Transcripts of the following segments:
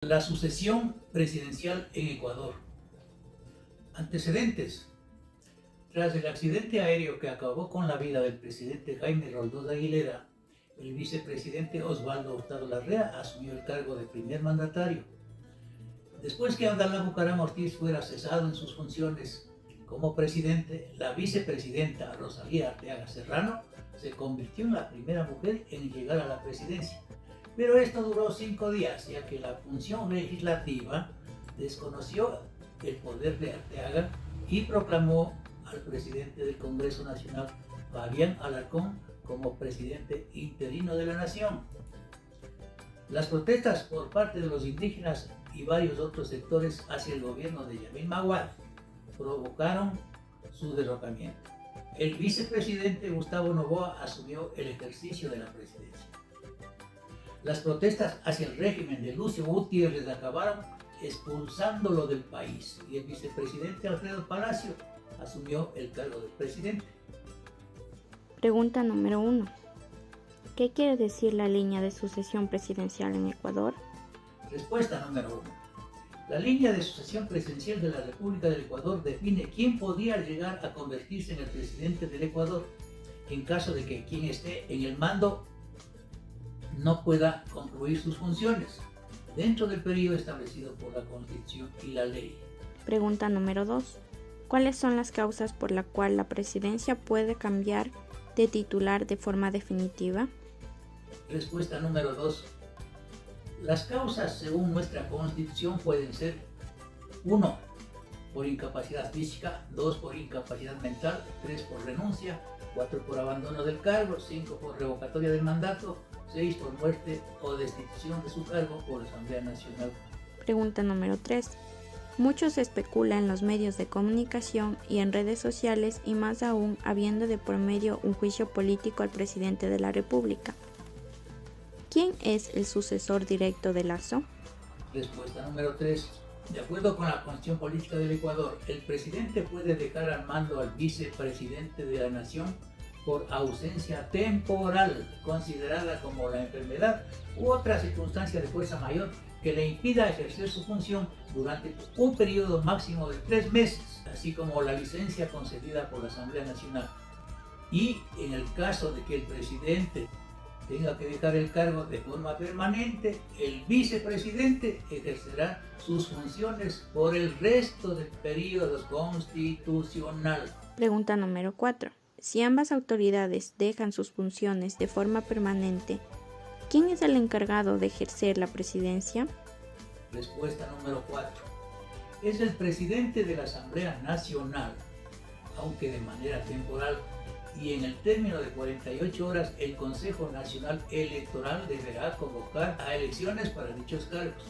La sucesión presidencial en Ecuador. Antecedentes. Tras el accidente aéreo que acabó con la vida del presidente Jaime Roldós Aguilera, el vicepresidente Osvaldo Hurtado Larrea asumió el cargo de primer mandatario. Después que Abdalá Bucaram Ortiz fuera cesado en sus funciones como presidente, la vicepresidenta Rosalía Arteaga Serrano se convirtió en la primera mujer en llegar a la presidencia. Pero esto duró 5 días, ya que la función legislativa desconoció el poder de Arteaga y proclamó al presidente del Congreso Nacional, Fabián Alarcón, como presidente interino de la nación. Las protestas por parte de los indígenas y varios otros sectores hacia el gobierno de Yamil Maguad provocaron su derrocamiento. El vicepresidente Gustavo Noboa asumió el ejercicio de la presidencia. Las protestas hacia el régimen de Lucio Gutiérrez acabaron expulsándolo del país y el vicepresidente Alfredo Palacio asumió el cargo de presidente. Pregunta número 1. ¿Qué quiere decir la línea de sucesión presidencial en Ecuador? Respuesta número 1. La línea de sucesión presidencial de la República del Ecuador define quién podría llegar a convertirse en el presidente del Ecuador en caso de que quien esté en el mando no pueda concluir sus funciones dentro del periodo establecido por la Constitución y la ley. Pregunta número 2. ¿Cuáles son las causas por las cuales la presidencia puede cambiar de titular de forma definitiva? Respuesta número 2. Las causas según nuestra Constitución pueden ser 1. Por incapacidad física, 2. Por incapacidad mental, 3. Por renuncia, 4. Por abandono del cargo, 5. Por revocatoria del mandato, 6. Por muerte o destitución de su cargo por la Asamblea Nacional. Pregunta número 3. Muchos especula en los medios de comunicación y en redes sociales y más aún habiendo de por medio un juicio político al presidente de la República. ¿Quién es el sucesor directo de Lasso? Respuesta número 3. De acuerdo con la Constitución Política del Ecuador, el presidente puede dejar al mando al vicepresidente de la nación por ausencia temporal, considerada como la enfermedad u otra circunstancia de fuerza mayor que le impida ejercer su función durante un periodo máximo de 3 meses, así como la licencia concedida por la Asamblea Nacional. Y en el caso de que el presidente tenga que dejar el cargo de forma permanente, el vicepresidente ejercerá sus funciones por el resto del periodo constitucional. Pregunta número 4. Si ambas autoridades dejan sus funciones de forma permanente, ¿quién es el encargado de ejercer la presidencia? Respuesta número 4. Es el presidente de la Asamblea Nacional, aunque de manera temporal, y en el término de 48 horas el Consejo Nacional Electoral deberá convocar a elecciones para dichos cargos.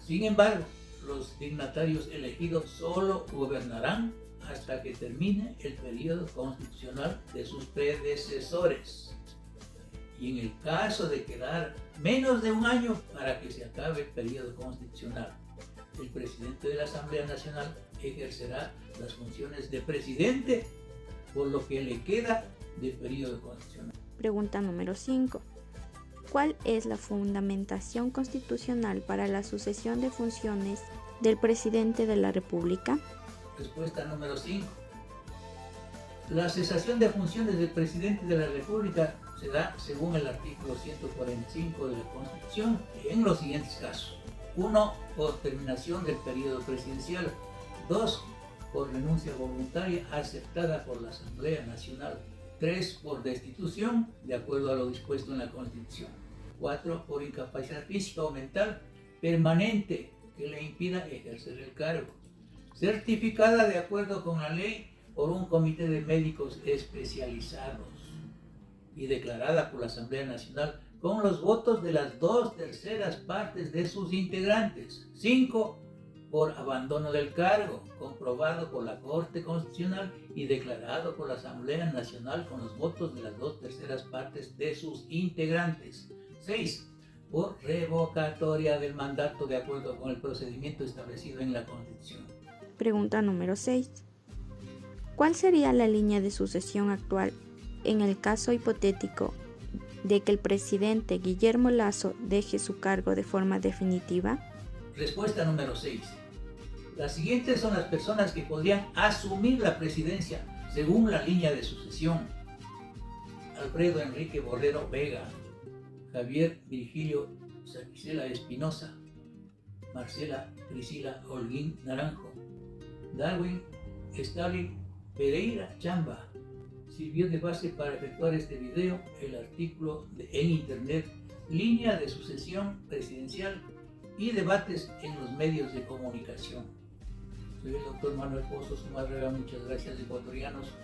Sin embargo, los dignatarios elegidos solo gobernarán hasta que termine el periodo constitucional de sus predecesores. Y en el caso de quedar menos de un año para que se acabe el periodo constitucional, el presidente de la Asamblea Nacional ejercerá las funciones de presidente por lo que le queda de periodo constitucional. Pregunta número 5. ¿Cuál es la fundamentación constitucional para la sucesión de funciones del presidente de la República? Respuesta número 5. La cesación de funciones del presidente de la República se da según el artículo 145 de la Constitución en los siguientes casos. 1. Por terminación del periodo presidencial. 2. Por renuncia voluntaria aceptada por la Asamblea Nacional. 3. Por destitución, de acuerdo a lo dispuesto en la Constitución. 4. Por incapacidad física o mental permanente que le impida ejercer el cargo, certificada de acuerdo con la ley por un comité de médicos especializados y declarada por la Asamblea Nacional con los votos de las 2/3 partes de sus integrantes. 5. Por abandono del cargo, comprobado por la Corte Constitucional y declarado por la Asamblea Nacional con los votos de las 2/3 partes de sus integrantes. 6. Por revocatoria del mandato de acuerdo con el procedimiento establecido en la Constitución. Pregunta número 6. ¿Cuál sería la línea de sucesión actual en el caso hipotético de que el presidente Guillermo Lasso deje su cargo de forma definitiva? Respuesta número 6. Las siguientes son las personas que podrían asumir la presidencia según la línea de sucesión: Alfredo Enrique Borrero Vega, Javier Virgilio Saquicela Espinosa, Marcela Priscila Holguín Naranjo, Darwin Stalin Pereira Chamba. Sirvió de base para efectuar este video el artículo en internet Línea de sucesión presidencial y debates en los medios de comunicación. Soy el doctor Manuel Pozo Zumárraga. Muchas gracias, ecuatorianos.